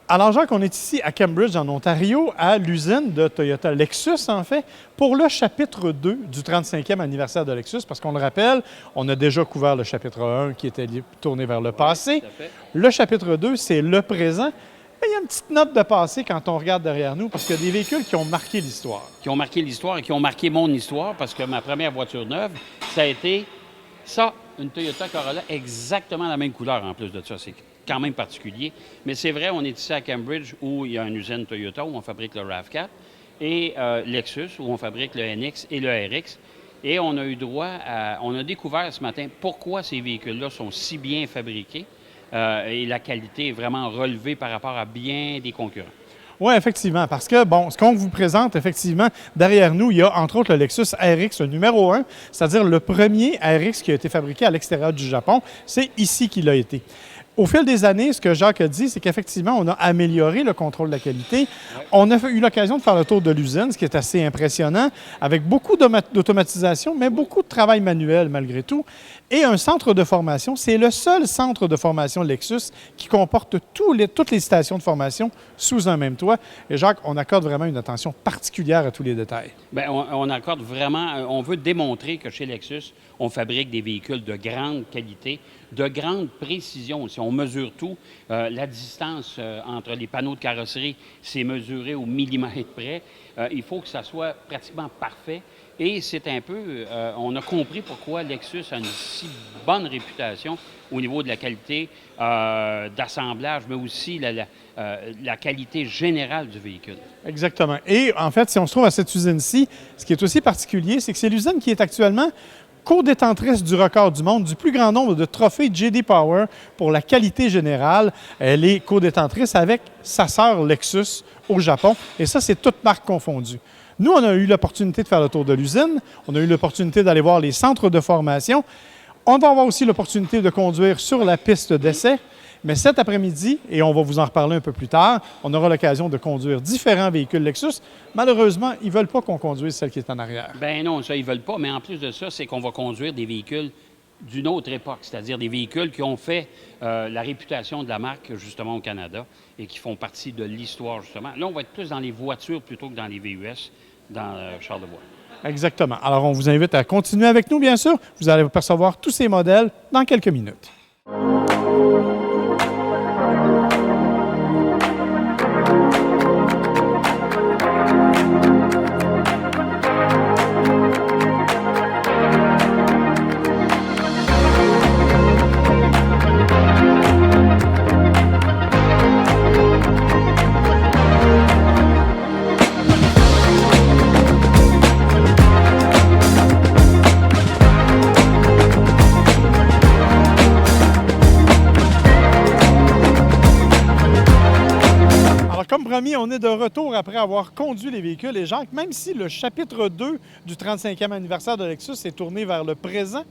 Alors, Jacques, on est ici à Cambridge, en Ontario, à l'usine de Toyota Lexus, en fait, pour le chapitre 2 du 35e anniversaire de Lexus, parce qu'on le rappelle, on a déjà couvert le chapitre 1 qui était tourné vers le passé. Tout à fait. Le chapitre 2, c'est le présent. Mais il y a une petite note de passé quand on regarde derrière nous, parce qu'il y a des véhicules qui ont marqué l'histoire. Qui ont marqué l'histoire et qui ont marqué mon histoire, parce que ma première voiture neuve, ça a été ça, une Toyota Corolla, exactement la même couleur en plus de ça. C'est quand même particulier. Mais c'est vrai, on est ici à Cambridge où il y a une usine Toyota, où on fabrique le RAV4, et Lexus, où on fabrique le NX et le RX. Et on a eu droit à... On a découvert ce matin pourquoi ces véhicules-là sont si bien fabriqués et la qualité est vraiment relevée par rapport à bien des concurrents. Oui, effectivement, parce que, bon, ce qu'on vous présente, effectivement, derrière nous, il y a entre autres le Lexus RX numéro 1, c'est-à-dire le premier RX qui a été fabriqué à l'extérieur du Japon. C'est ici qu'il a été. Au fil des années, ce que Jacques a dit, c'est qu'effectivement, on a amélioré le contrôle de la qualité. Ouais. On a eu l'occasion de faire le tour de l'usine, ce qui est assez impressionnant, avec beaucoup d'automatisation, mais beaucoup de travail manuel malgré tout. Et un centre de formation, c'est le seul centre de formation Lexus qui comporte toutes les stations de formation sous un même toit. Et Jacques, on accorde vraiment une attention particulière à tous les détails. Bien, on accorde vraiment, on veut démontrer que chez Lexus, on fabrique des véhicules de grande qualité, de grande précision. Si on mesure tout, la distance entre les panneaux de carrosserie, c'est mesuré au millimètre près. Il faut que ça soit pratiquement parfait. Et c'est un peu, on a compris pourquoi Lexus a une si bonne réputation au niveau de la qualité d'assemblage, mais aussi la qualité générale du véhicule. Exactement. Et en fait, si on se trouve à cette usine-ci, ce qui est aussi particulier, c'est que c'est l'usine qui est actuellement co-détentrice du record du monde, du plus grand nombre de trophées J.D. Power pour la qualité générale. Elle est co-détentrice avec sa sœur Lexus au Japon. Et ça, c'est toutes marques confondues. Nous, on a eu l'opportunité de faire le tour de l'usine. On a eu l'opportunité d'aller voir les centres de formation. On va avoir aussi l'opportunité de conduire sur la piste d'essai. Mais cet après-midi, et on va vous en reparler un peu plus tard, on aura l'occasion de conduire différents véhicules Lexus. Malheureusement, ils ne veulent pas qu'on conduise celle qui est en arrière. Ben non, ça, ils ne veulent pas. Mais en plus de ça, c'est qu'on va conduire des véhicules d'une autre époque, c'est-à-dire des véhicules qui ont fait la réputation de la marque, justement, au Canada et qui font partie de l'histoire, justement. Là, on va être plus dans les voitures plutôt que dans les VUS, dans Charlevoix. Exactement. Alors, on vous invite à continuer avec nous, bien sûr. Vous allez percevoir tous ces modèles dans quelques minutes. Comme promis, on est de retour après avoir conduit les véhicules. Et Jacques, même si le chapitre 2 du 35e anniversaire de Lexus est tourné vers le présent,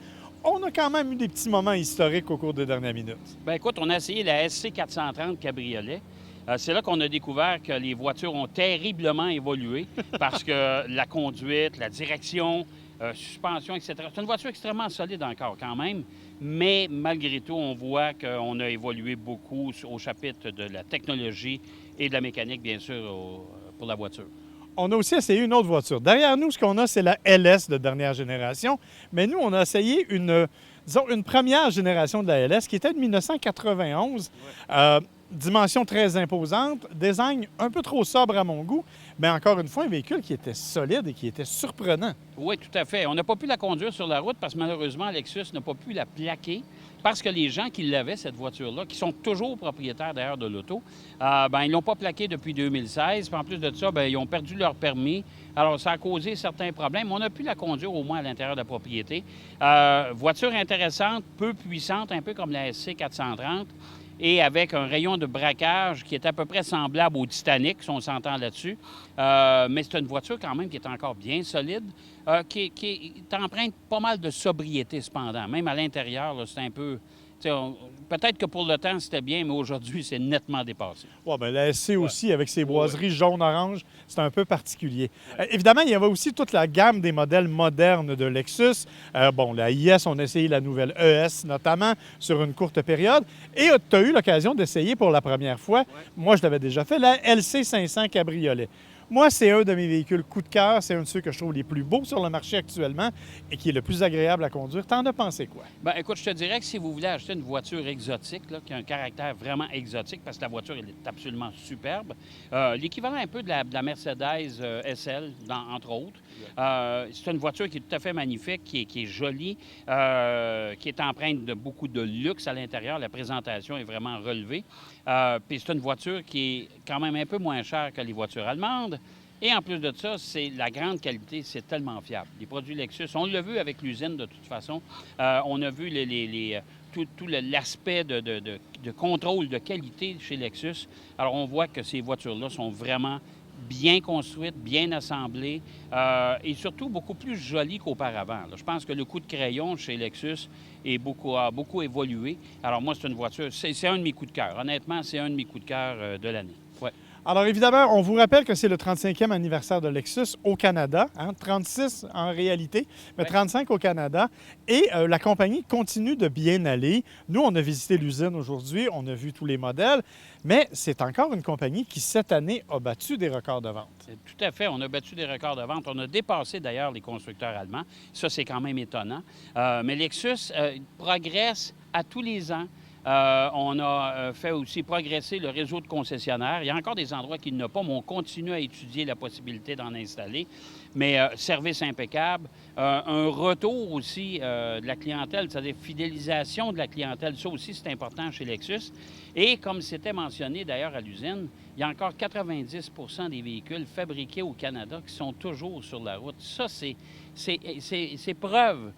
on a quand même eu des petits moments historiques au cours des dernières minutes. Bien, écoute, on a essayé la SC430 Cabriolet. C'est là qu'on a découvert que les voitures ont terriblement évolué parce que la conduite, la direction, suspension, etc. C'est une voiture extrêmement solide encore quand même, mais malgré tout, on voit qu'on a évolué beaucoup au chapitre de la technologie et de la mécanique, bien sûr, pour la voiture. On a aussi essayé une autre voiture. Derrière nous, ce qu'on a, c'est la LS de dernière génération, mais nous, on a essayé une première génération de la LS qui était de 1991. Ouais. Dimension très imposante, design un peu trop sobre à mon goût, mais encore une fois, un véhicule qui était solide et qui était surprenant. Oui, tout à fait. On n'a pas pu la conduire sur la route parce que malheureusement, Lexus n'a pas pu la plaquer parce que les gens qui l'avaient, cette voiture-là, qui sont toujours propriétaires d'ailleurs de l'auto, ils ne l'ont pas plaquée depuis 2016. Puis en plus de ça, ils ont perdu leur permis. Alors, ça a causé certains problèmes. On a pu la conduire au moins à l'intérieur de la propriété. Voiture intéressante, peu puissante, un peu comme la SC430. Et avec un rayon de braquage qui est à peu près semblable au Titanic, si on s'entend là-dessus. Mais c'est une voiture quand même qui est encore bien solide, qui est empreinte pas mal de sobriété cependant. Même à l'intérieur, c'est un peu Peut-être que pour le temps, c'était bien, mais aujourd'hui, c'est nettement dépassé. Ouais, ben, la SC aussi, avec ses boiseries jaune-orange, c'est un peu particulier. Évidemment, il y avait aussi toute la gamme des modèles modernes de Lexus. La IS, on a essayé la nouvelle ES, notamment, sur une courte période. Et tu as eu l'occasion d'essayer pour la première fois, moi je l'avais déjà fait, la LC 500 Cabriolet. Moi, c'est un de mes véhicules coup de cœur. C'est un de ceux que je trouve les plus beaux sur le marché actuellement et qui est le plus agréable à conduire. T'en as pensé quoi? Bien, écoute, je te dirais que si vous voulez acheter une voiture exotique, là, qui a un caractère vraiment exotique, parce que la voiture, elle est absolument superbe, l'équivalent un peu de la Mercedes SL, entre autres. C'est une voiture qui est tout à fait magnifique, qui est jolie, qui est empreinte de beaucoup de luxe à l'intérieur. La présentation est vraiment relevée. Puis c'est une voiture qui est quand même un peu moins chère que les voitures allemandes. Et en plus de ça, c'est la grande qualité, c'est tellement fiable. Les produits Lexus, on l'a vu avec l'usine de toute façon. On a vu tout l'aspect de contrôle de qualité chez Lexus. Alors, on voit que ces voitures-là sont vraiment bien construites, bien assemblées et surtout beaucoup plus jolies qu'auparavant. Je pense que le coup de crayon chez Lexus a beaucoup évolué. Alors, moi, c'est une voiture, c'est un de mes coups de cœur. Honnêtement, c'est un de mes coups de cœur de l'année. Ouais. Alors évidemment, on vous rappelle que c'est le 35e anniversaire de Lexus au Canada, 36 en réalité, mais 35 au Canada. Et la compagnie continue de bien aller. Nous, on a visité l'usine aujourd'hui, on a vu tous les modèles, mais c'est encore une compagnie qui, cette année, a battu des records de vente. Tout à fait, on a battu des records de vente. On a dépassé d'ailleurs les constructeurs allemands. Ça, c'est quand même étonnant. Mais Lexus progresse à tous les ans. On a fait aussi progresser le réseau de concessionnaires. Il y a encore des endroits qui n'ont pas, mais on continue à étudier la possibilité d'en installer. Mais service impeccable, un retour aussi de la clientèle, c'est-à-dire fidélisation de la clientèle. Ça aussi, c'est important chez Lexus. Et comme c'était mentionné d'ailleurs à l'usine, il y a encore 90 des véhicules fabriqués au Canada qui sont toujours sur la route. Ça, c'est preuve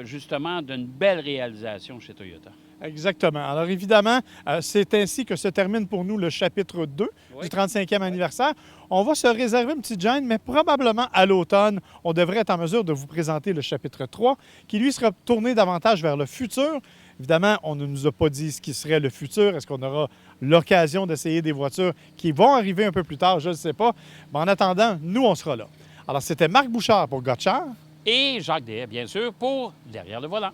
justement d'une belle réalisation chez Toyota. Exactement. Alors évidemment, c'est ainsi que se termine pour nous le chapitre 2 du 35e anniversaire. On va se réserver une petite gêne, mais probablement à l'automne, on devrait être en mesure de vous présenter le chapitre 3, qui lui sera tourné davantage vers le futur. Évidemment, on ne nous a pas dit ce qui serait le futur. Est-ce qu'on aura l'occasion d'essayer des voitures qui vont arriver un peu plus tard? Je ne sais pas. Mais en attendant, nous, on sera là. Alors, c'était Marc Bouchard pour Gotchard. Et Jacques Dehaye, bien sûr, pour Derrière le volant.